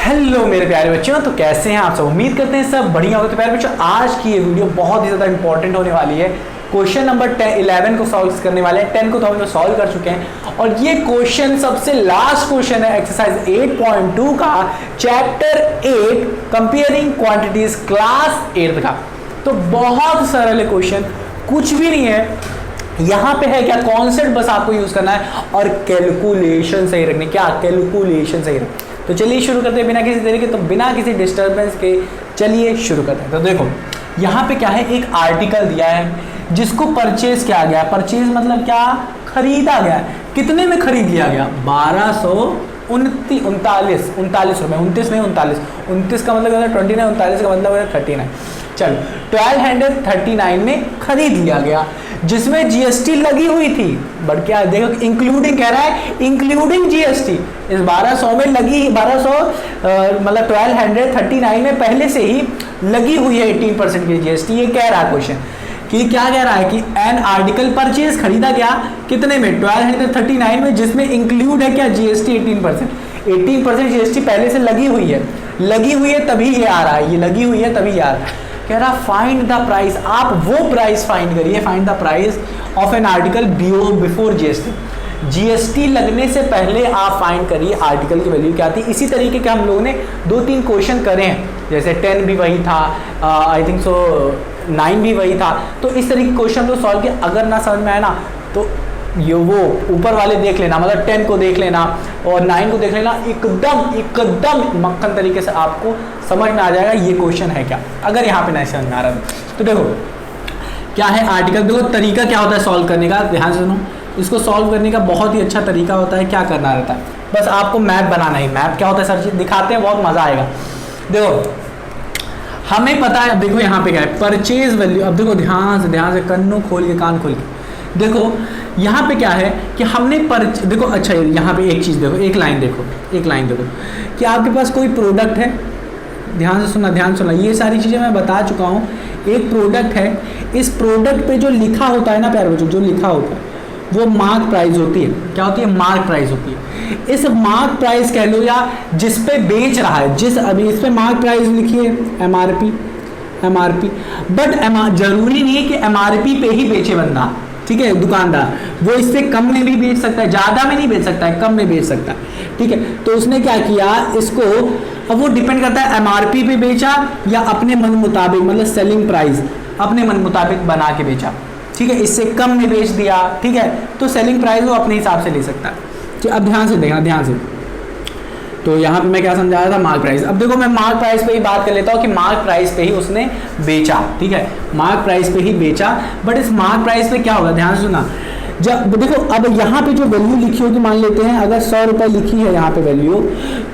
Hello मेरे प्यारे बच्चों, तो कैसे हैं आप सब। उम्मीद करते हैं सब बढ़िया होगा। तो प्यारे बच्चों, आज की ये वीडियो बहुत ही ज़्यादा इंपॉर्टेंट होने वाली है। क्वेश्चन नंबर 11 को सॉल्व करने वाले हैं। 10 को तो हम लोग सॉल्व कर चुके हैं और ये क्वेश्चन सबसे लास्ट क्वेश्चन है एक्सरसाइज 8.2 का, चैप्टर 8 कंपेयरिंग क्वांटिटीज क्लास 8 का। तो बहुत सरल है क्वेश्चन, कुछ भी नहीं है। यहाँ पे है क्या, कॉन्सेप्ट बस आपको यूज करना है और कैलकुलेशन सही रखनी। क्या कैलकुलेशन सही रखनी। तो चलिए शुरू करते हैं बिना किसी तरीके, तो बिना किसी डिस्टर्बेंस के चलिए शुरू करते हैं। तो देखो यहाँ पे क्या है, एक आर्टिकल दिया है जिसको परचेज किया गया। परचेज मतलब क्या, खरीदा गया। कितने में खरीद लिया गया, 1239 रुपए। 29 नहीं 39, 29 का मतलब 29, 39 का मतलब 39। चलो 1239 में खरीद लिया गया, जिसमें जीएसटी लगी हुई थी। बट क्या देखो, इंक्लूडिंग कह रहा है, इंक्लूडिंग जीएसटी। इस 1200 में लगी, 1200 मतलब 1239 में पहले से ही लगी हुई है 18% की जीएसटी। ये कह रहा है क्वेश्चन कि क्या कह रहा है कि एन आर्टिकल परचेज खरीदा गया कितने में, 1239 में, जिसमें इंक्लूड है क्या, जीएसटी 18% जीएसटी पहले से लगी हुई है तभी ये आ रहा है। ये लगी हुई है तभी ये आ रहा है। कह रहा फाइंड द प्राइस। आप वो प्राइस फाइंड करिए, find the price of an article before GST. GST लगने से पहले आप फाइंड करिए आर्टिकल की वैल्यू क्या थी। इसी तरीके के हम लोगों ने 2-3 क्वेश्चन करे हैं, जैसे 10 भी वही था, आई थिंक सो 9 भी वही था। तो इस तरीके के क्वेश्चन को सॉल्व किया। अगर ना समझ में आए ना तो ये वो ऊपर वाले देख लेना, मतलब 10 को देख लेना और 9 को देख लेना। एकदम मक्खन तरीके से आपको समझ में आ जाएगा ये क्वेश्चन है क्या, अगर यहाँ पे नहीं समझ में आ रहा है। तो देखो क्या है आर्टिकल। देखो तरीका क्या होता है सॉल्व करने का, ध्यान से सुनो। इसको सॉल्व करने का बहुत ही अच्छा तरीका होता है। क्या करना रहता है, बस आपको मैप बनाना ही। मैप क्या होता है सर जी, दिखाते हैं, बहुत मजा आएगा। देखो हमें पता है, देखो यहाँ पे क्या है, परचेज वैल्यू। अब देखो ध्यान से कन्नों खोल के, कान खोल के देखो। यहाँ पे क्या है कि हमने देखो, अच्छा यहाँ पे एक चीज़ देखो, एक लाइन देखो कि आपके पास कोई प्रोडक्ट है। ध्यान से सुनना। ये सारी चीज़ें मैं बता चुका हूँ। एक प्रोडक्ट है, इस प्रोडक्ट पे जो लिखा होता है ना प्यारे बच्चों, जो लिखा होता है वो मार्क प्राइस होती है। क्या होती है, मार्क प्राइस होती है। इस मार्क प्राइस कह लो, या जिस पे बेच रहा है, अभी इस पे मार्क प्राइस लिखी है एमआरपी। बट जरूरी नहीं है कि एमआरपी पे ही बेचे बंदा, ठीक है। दुकानदार वो इससे कम में भी बेच सकता है, ज़्यादा में नहीं बेच सकता है, कम में बेच सकता है, ठीक है। तो उसने क्या किया, इसको अब वो डिपेंड करता है एमआरपी पे बेचा या अपने मन मुताबिक, मतलब सेलिंग प्राइस अपने मन मुताबिक बना के बेचा, ठीक है। इससे कम में बेच दिया, ठीक है, तो सेलिंग प्राइस वो अपने हिसाब से ले सकता है। तो अब ध्यान से देखना, ध्यान से। तो यहाँ पे मैं क्या समझा रहा था, मार्क प्राइस। अब देखो मैं मार्क प्राइस पे ही बात कर लेता हूँ कि मार्क प्राइस पे ही उसने बेचा, ठीक है, मार्क प्राइस पे ही बेचा। बट इस मार्क प्राइस पे क्या होगा, ध्यान से सुना। जब देखो अब यहाँ पे जो वैल्यू लिखी होगी, मान लेते हैं अगर 100 रुपये लिखी है यहाँ पे वैल्यू,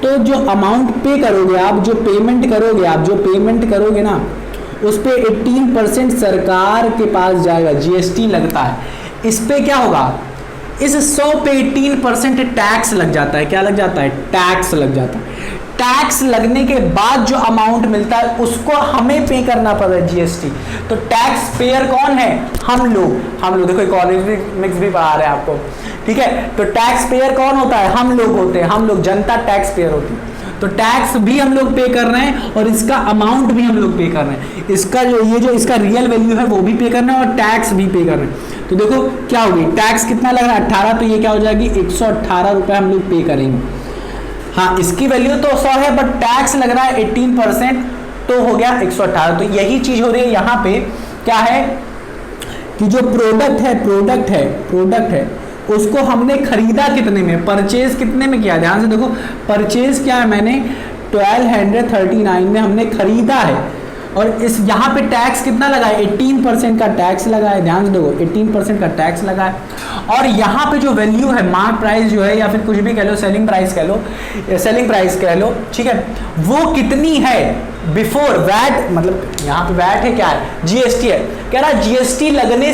तो जो अमाउंट पे करोगे आप, जो पेमेंट करोगे ना, उस पर 18% सरकार के पास जाएगा, जीएसटी लगता है। इस पे क्या होगा, इस 100 पे 18% टैक्स लग जाता है। क्या लग जाता है, टैक्स लग जाता है। टैक्स लगने के बाद जो अमाउंट मिलता है उसको हमें पे करना पड़ता है, जीएसटी। तो टैक्स पेयर कौन है, हम लोग। देखो इकोनॉमिक्स भी पढ़ा रहे हैं आपको, ठीक है। तो टैक्स पेयर कौन होता है, हम लोग होते हैं, हम लोग, जनता टैक्स पेयर होती है। तो टैक्स भी हम लोग पे कर रहे हैं और इसका अमाउंट भी हम लोग पे कर रहे हैं। इसका जो इसका रियल वैल्यू है वो भी पे कर रहे हैं और टैक्स भी पे कर रहे हैं। तो देखो क्या होगी, टैक्स कितना लग रहा है, 18, तो ये क्या हो जाएगी, 118 रुपये हम लोग पे करेंगे। हाँ, इसकी वैल्यू तो 100 है, बट टैक्स लग रहा है 18%, तो हो गया 118। तो यही चीज हो रही है यहाँ पे। क्या है कि जो प्रोडक्ट है उसको हमने खरीदा कितने में, परचेज कितने में किया। ध्यान से देखो, परचेज क्या है, मैंने 1239 में हमने खरीदा है। और इस यहाँ पे टैक्स कितना लगा है, 18% का टैक्स लगा है। ध्यान से देखो, 18% का टैक्स लगा है। और यहाँ पे जो वैल्यू है, मार्क प्राइस जो है, या फिर कुछ भी कह लो, सेलिंग प्राइस कह लो, ठीक है, वो कितनी है बिफोर वैट, मतलब यहाँ पे वैट है, क्या है, जीएसटी है। कह रहा जीएसटी लगने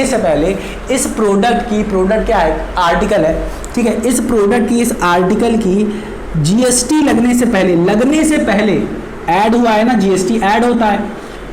से पहले इस प्रोडक्ट क्या है, आर्टिकल है, ठीक है। इस प्रोडक्ट की, इस आर्टिकल की जीएसटी लगने से पहले ऐड हुआ है ना, जीएसटी ऐड होता है,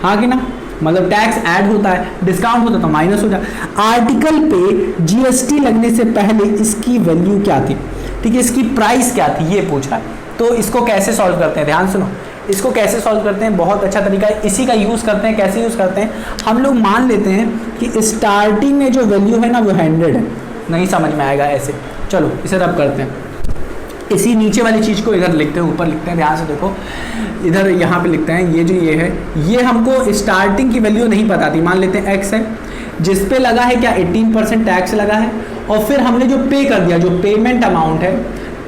हाँ कि ना, मतलब टैक्स ऐड होता है, डिस्काउंट होता है तो माइनस हो जाए। आर्टिकल पे जीएसटी लगने से पहले इसकी वैल्यू क्या थी, ठीक है, इसकी प्राइस क्या थी ये पूछ रहा है। तो इसको कैसे सॉल्व करते हैं, ध्यान सुनो, इसको कैसे सॉल्व करते हैं, बहुत अच्छा तरीका है, इसी का यूज़ करते हैं। कैसे यूज़ करते हैं, हम लोग मान लेते हैं कि स्टार्टिंग में जो वैल्यू है ना वो 100 है, नहीं समझ में आएगा ऐसे, चलो इसे रब करते हैं। इसी नीचे वाली चीज़ को इधर लिखते हैं, ऊपर लिखते हैं, ध्यान से देखो, इधर यहाँ पे लिखते हैं, ये जो ये है, ये हमको स्टार्टिंग की वैल्यू नहीं पता थी, मान लेते हैं x है, जिस पे लगा है क्या 18% टैक्स लगा है, और फिर हमने जो पे कर दिया, जो पेमेंट अमाउंट है,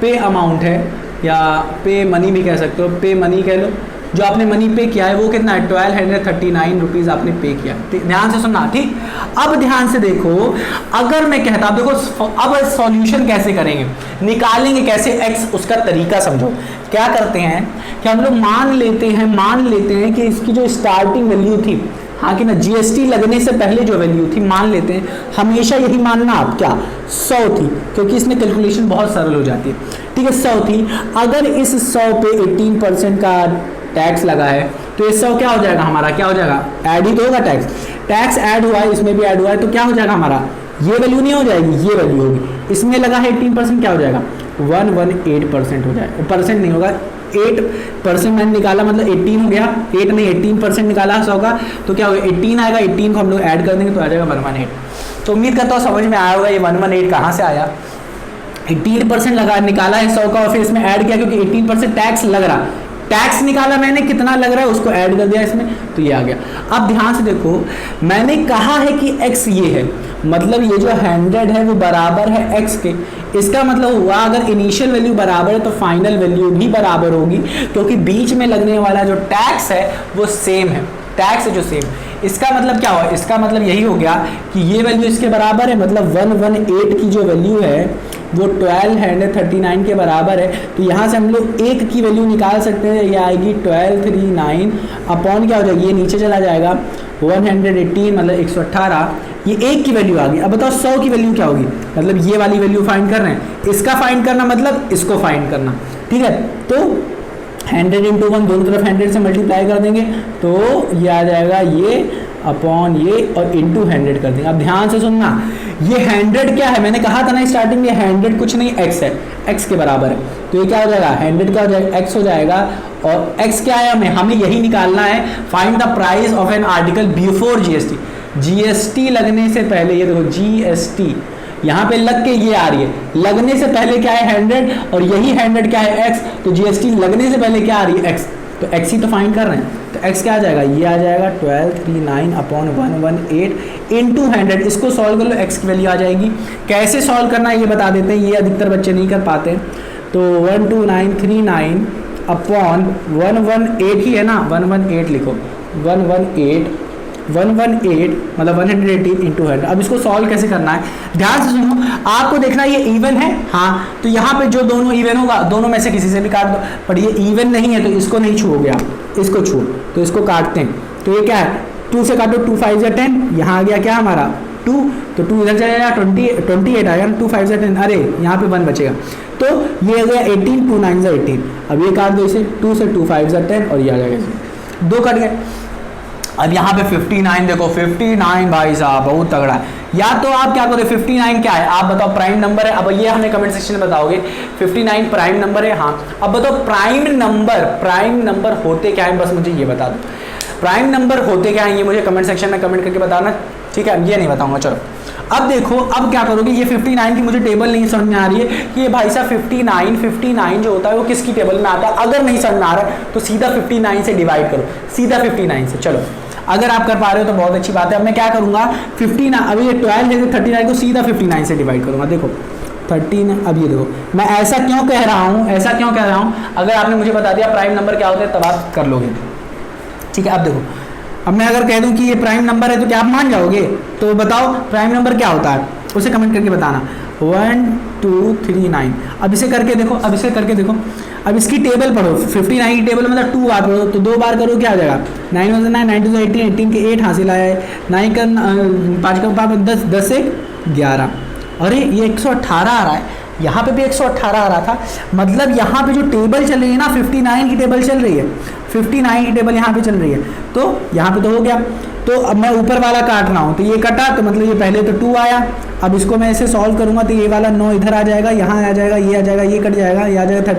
पे अमाउंट है या पे मनी भी कह सकते हो, पे मनी कह लो, जो आपने मनी पे किया है वो कितना है 1239 रुपीज़ आपने पे किया। ध्यान से सुनना, ठीक। अब ध्यान से देखो, अगर मैं कहता, देखो अब सॉल्यूशन कैसे करेंगे, निकालेंगे कैसे x, उसका तरीका समझो। क्या करते हैं कि हम लोग मान लेते हैं कि इसकी जो स्टार्टिंग वैल्यू थी, हाँ कि ना, जीएसटी लगने से पहले जो वैल्यू थी, मान लेते हैं, हमेशा यही मानना आप क्या 100 थी, क्योंकि इसमें कैलकुलेशन बहुत सरल हो जाती है, ठीक है। 100 थी, अगर इस 100 पे 18% का टैक्स लगा है तो ये 100 क्या हो जाएगा हमारा, क्या हो जाएगा, ऐड ही तो होगा, टैक्स ऐड हुआ है, इसमें भी ऐड हुआ है, तो क्या हो जाएगा हमारा, ये वैल्यू नहीं हो जाएगी, ये वैल्यू होगी। इसमें लगा है 18%, क्या हो जाएगा 118% हो जाएगा, परसेंट नहीं होगा, 8% मैंने निकाला मतलब 18 हो गया, 8 नहीं 18% निकाला 100 का, तो क्या होगा 18 आएगा, 18 को हम लोग ऐड कर देंगे तो आ जाएगा 118। तो उम्मीद करता हूँ समझ में आया होगा ये 118 कहाँ से आया। 18% लगा निकाला है 100 का, और फिर इसमें ऐड किया, क्योंकि 18% टैक्स लग रहा, टैक्स निकाला मैंने, कितना लग रहा है उसको ऐड कर दिया इसमें, तो ये आ गया। अब ध्यान से देखो, मैंने कहा है कि x ये है, मतलब ये जो 100 है वो बराबर है x के, इसका मतलब हुआ अगर इनिशियल वैल्यू बराबर है तो फाइनल वैल्यू भी बराबर होगी, क्योंकि बीच में लगने वाला जो टैक्स है वो सेम है, टैक्स है जो सेम। इसका मतलब क्या हुआ, इसका मतलब यही हो गया कि ये वैल्यू इसके बराबर है, मतलब 118 की जो वैल्यू है वो 1239 के बराबर है। तो यहाँ से हम लोग एक की वैल्यू निकाल सकते हैं, ये आएगी 1239 अपॉन क्या हो जाएगी, ये नीचे चला जाएगा 118 मतलब 118, ये एक की वैल्यू आ गई। अब बताओ 100 की वैल्यू क्या होगी, मतलब ये वाली वैल्यू फाइंड कर रहे हैं, इसका फाइंड करना मतलब इसको फाइंड करना, ठीक है। तो 100 इंटू 1 दोनों तरफ 100 से मल्टीप्लाई कर देंगे तो ये आ जाएगा ये अपॉन ये और इंटू 100 कर देंगे। अब ध्यान से सुनना, ये 100 क्या है, मैंने कहा था ना स्टार्टिंग में 100 कुछ नहीं x है, x के बराबर है, तो ये क्या हो जाएगा 100 क्या हो जाएगा x हो जाएगा, और x क्या है हमें यही निकालना है, find the price of an article before GST, GST लगने से पहले, ये देखो जीएसटी यहाँ पे लग के ये आ रही है, लगने से पहले क्या है 100 और यही 100 क्या है x, तो जीएसटी लगने से पहले क्या आ रही है x, तो x ही तो फाइंड कर रहे हैं, तो x क्या आ जाएगा, ये आ जाएगा 1239 अपॉन 118 इंटू 100। इसको सॉल्व कर लो, x की वैल्यू आ जाएगी। कैसे सॉल्व करना है ये बता देते हैं, ये अधिकतर बच्चे नहीं कर पाते, तो 12939 अपॉन 118 ही है ना, 118 लिखो, 118 मतलब 118 इंटू 100। अब इसको सॉल्व कैसे करना है, ध्यान से सुनो, आपको देखना ये इवन है, हाँ तो यहाँ पे जो दोनों इवन होगा दोनों में से किसी से भी काट दो, पर ये इवन नहीं है तो इसको नहीं छूओगे आप, इसको छू, तो इसको काटते हैं, तो ये क्या है 2 से काटो, 2 5 या 10, यहाँ आ गया क्या हमारा 2, तो 2 इधर जाएगा 28 आएगा, 2 5 या 10, अरे यहाँ पे 1 बचेगा, तो ये आ गया 18, 2 9 या 18। अब ये काट दो इसे, 2 से 2 5 या 10 और ये आ जाएगा, 2 कट गए। अब यहाँ पे 59 देखो, 59 भाई साहब बहुत तगड़ा है। या तो आप क्या करोगे, 59 क्या है आप बताओ, प्राइम नंबर है, अब ये हमें कमेंट सेक्शन में बताओगे 59 प्राइम नंबर है, हाँ अब बताओ प्राइम नंबर होते क्या है, बस मुझे ये बता दो प्राइम नंबर होते क्या है, ये मुझे कमेंट सेक्शन में कमेंट करके बताना, ठीक है, ये नहीं बताऊंगा। चलो अब देखो, अब क्या करोगे, ये 59 की मुझे टेबल नहीं समझ में आ रही है कि ये भाई साहब 59 जो होता है वो किसकी टेबल में आता है, अगर नहीं समझ में आ रहा है तो सीधा 59 से डिवाइड करो, सीधा 59 से। चलो अगर आप कर पा रहे हो तो बहुत अच्छी बात है। अब मैं क्या करूंगा 59, अभी ये 12 है 39 को सीधा 59 से डिवाइड करूंगा, देखो 13। अब ये देखो मैं ऐसा क्यों कह रहा हूँ, अगर आपने मुझे बता दिया प्राइम नंबर क्या होता है तब आप कर लोगे, ठीक है। अब देखो, अब मैं अगर कह दूं कि ये प्राइम नंबर है तो क्या आप मान जाओगे, तो बताओ प्राइम नंबर क्या होता है, उसे कमेंट करके बताना। 1 2 3 9। अब इसे करके देखो, अब इसकी टेबल पढ़ो, 59 की टेबल मतलब 2 बार पढ़ो, तो 2 बार करो क्या आ जाएगा 9 1 9 9 2 18, 18 के 8 हासिल आया है, 9 का 5 का 5 10 10 से 11, अरे ये 118 आ रहा है, यहाँ पे भी 118 आ रहा था, मतलब यहाँ पे जो टेबल चल रही है ना 59 की टेबल चल रही है, 59 की टेबल यहाँ पे चल रही है, तो यहाँ पे तो हो गया तो अब मैं ऊपर वाला काट रहा हूँ, तो ये कटा तो मतलब ये पहले तो 2 आया, अब इसको मैं ऐसे सॉल्व करूंगा तो ये वाला 9 इधर आ जाएगा, यहाँ आ जाएगा, ये आ जाएगा, ये कट जाएगा, ये आ जाएगा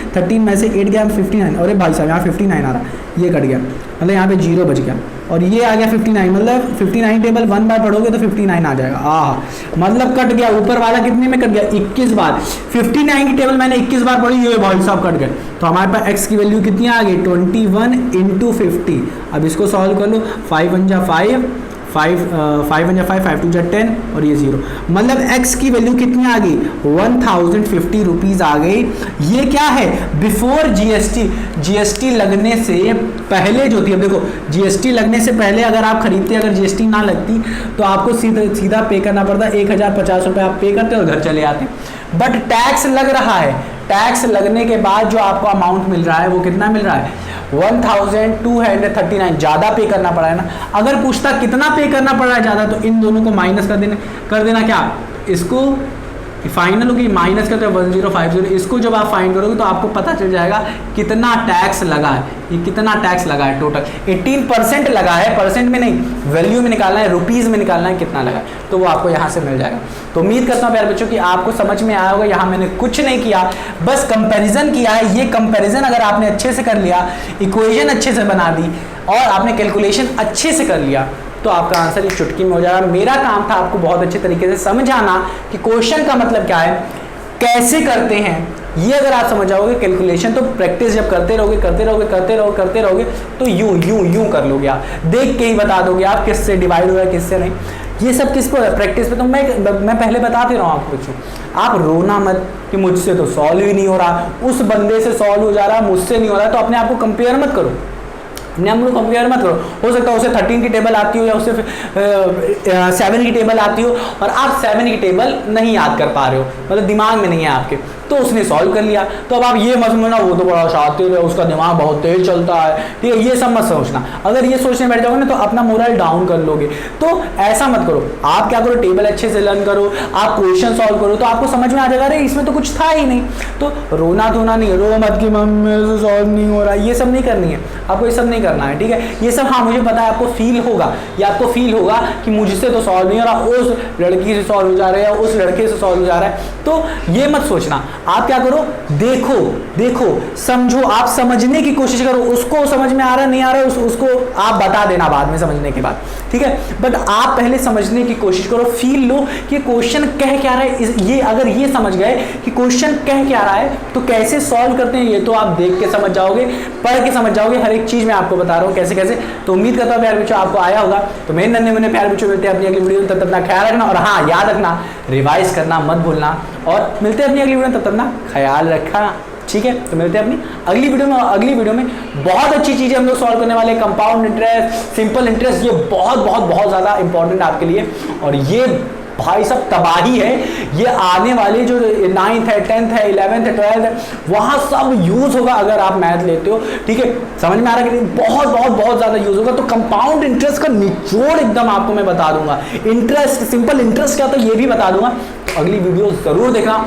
13 में से 8 गया 59। अरे भाई साहब यहाँ 59 आ रहा, ये कट गया, मतलब यहाँ पे 0 बच गया, और ये आ गया 59, मतलब 59 टेबल 1 बार पढ़ोगे तो 59 आ जाएगा। मतलब कट गया, ऊपर वाला कितने में कट गया 21 बार, 59 की टेबल मैंने 21 बार पढ़ी, ये भाई साहब कट गए। तो हमारे पास x की वैल्यू कितनी आ गई 21 × 50। अब इसको सॉल्व कर लो, 5 1 जा 5, 5 1 जा 5, 5 2 जा 10 और ये 0, मतलब x की वैल्यू कितनी आ गई 1050 रुपीज़ आ गई। ये क्या है बिफोर जीएसटी, जीएसटी लगने से पहले जो थी। अब देखो जीएसटी लगने से पहले अगर आप खरीदते, अगर जीएसटी ना लगती तो आपको सीधा पे करना पड़ता, 1050 रुपये आप पे करते और घर चले आते। बट टैक्स लग रहा है, टैक्स लगने के बाद जो आपको अमाउंट मिल रहा है वो कितना मिल रहा है 1239, ज़्यादा पे करना पड़ा है ना। अगर पूछता कितना पे करना पड़ रहा है ज़्यादा, तो इन दोनों को माइनस कर देना क्या, इसको फाइनल होगी माइनस करते हैं 1050, इसको जब आप फाइंड करोगे तो आपको पता चल जाएगा कितना टैक्स लगा है, ये कितना टैक्स लगा है टोटल 18% लगा है, परसेंट में नहीं वैल्यू में निकालना है, रुपीज़ में निकालना है कितना लगा, तो वो आपको यहाँ से मिल जाएगा। तो उम्मीद करता हूँ प्यारे बच्चों कि आपको समझ में आया होगा। यहाँ मैंने कुछ नहीं किया, बस कंपेरिजन किया है। ये कंपेरिजन अगर आपने अच्छे से कर लिया, इक्वेशन अच्छे से बना दी और आपने कैलकुलेशन अच्छे से कर लिया, तो आपका आंसर एक चुटकी में हो जाएगा। मेरा काम था आपको बहुत अच्छे तरीके से समझाना कि क्वेश्चन का मतलब क्या है, कैसे करते हैं। ये अगर आप समझ जाओगे कैलकुलेशन, तो प्रैक्टिस जब करते रहोगे तो यूं कर लोगे आप, देख के ही बता दोगे आप किससे डिवाइड हुआ है किससे नहीं। ये सब किसको है प्रैक्टिस पे। तो मैं पहले बताते रहा हूँ आपको बच्चों, आप रोना मत कि मुझसे तो सॉल्व ही नहीं हो रहा, उस बंदे से सॉल्व हो जा रहा, मुझसे नहीं हो रहा। तो अपने आप को कंपेयर मत करो, हम लोग कंपेयर मत करो। हो सकता है उसे 13 की टेबल आती हो या उसे 7 की टेबल आती हो और आप 7 की टेबल नहीं याद कर पा रहे हो, मतलब दिमाग में नहीं है आपके, तो उसने सॉल्व कर लिया। तो अब आप ये मत समझना वो तो बड़ा शातिर है, उसका दिमाग बहुत तेज चलता है, ठीक है, ये सब मत सोचना। अगर ये सोचने बैठ जाओगे ना तो अपना मोरल डाउन कर लोगे। तो ऐसा मत करो, आप क्या करो, टेबल अच्छे से लर्न करो, आप क्वेश्चन सॉल्व करो, तो आपको समझ में आ जाएगा अरे इसमें तो कुछ था ही नहीं। तो रोना धोना नहीं, रो मत कि मम्मी से सॉल्व नहीं हो रहा, ये सब नहीं करनी है आपको, ये सब नहीं करना है, ठीक है। ये सब हाँ मुझे पता है आपको फील होगा, ये आपको फील होगा कि मुझसे तो सॉल्व नहीं हो रहा, उस लड़की से सॉल्व हो जा रहा है, उस लड़के से सॉल्व हो जा रहा है। तो ये मत सोचना, आप क्या करो, देखो समझो, आप समझने की कोशिश करो, उसको समझ में आ रहा नहीं आ रहा उसको आप बता देना बाद में समझने के बाद, ठीक है। बट आप पहले समझने की कोशिश करो, फील लो कि क्वेश्चन कह क्या रहा है। ये अगर ये समझ गए कि क्वेश्चन कह क्या रहा है तो कैसे सॉल्व करते हैं, ये तो आप देख के समझ जाओगे, पढ़ के समझ जाओगे, हर एक चीज मैं आपको बता रहा हूँ कैसे कैसे। तो उम्मीद करता हूँ प्यारे बच्चों आपको आया होगा। तो मेरे नन्हे मुन्ने प्यारे बच्चों मिलते हैं अपनी अगली वीडियो में, तब तक अपना ख्याल रखना, और हाँ याद रखना रिवाइज करना मत भूलना, और मिलते हैं अपनी अगली वीडियो में, तब तक अपना ख्याल रखा, ठीक है। तो मिलते हैं अपनी अगली वीडियो में बहुत अच्छी चीजें हम लोग सॉल्व करने वाले हैं, कंपाउंड इंटरेस्ट, सिंपल इंटरेस्ट, ये बहुत ज्यादा इंपॉर्टेंट आपके लिए। और ये भाई सब तबाही है, ये आने वाले जो 9th है 10th है 11th है 12th है वहां सब यूज होगा अगर आप मैथ लेते हो, ठीक है। समझ में आ रहा है कि बहुत ज्यादा यूज होगा। तो कंपाउंड इंटरेस्ट का निचोड़ एकदम आपको मैं बता दूंगा, इंटरेस्ट सिंपल इंटरेस्ट क्या होता है ये भी बता दूंगा। तो अगली वीडियो जरूर देखना,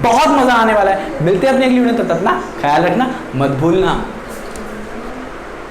बहुत मजा आने वाला है। मिलते हैं अपनी अगली वीडियो, तब तक अपना ख्याल रखना मत भूलना।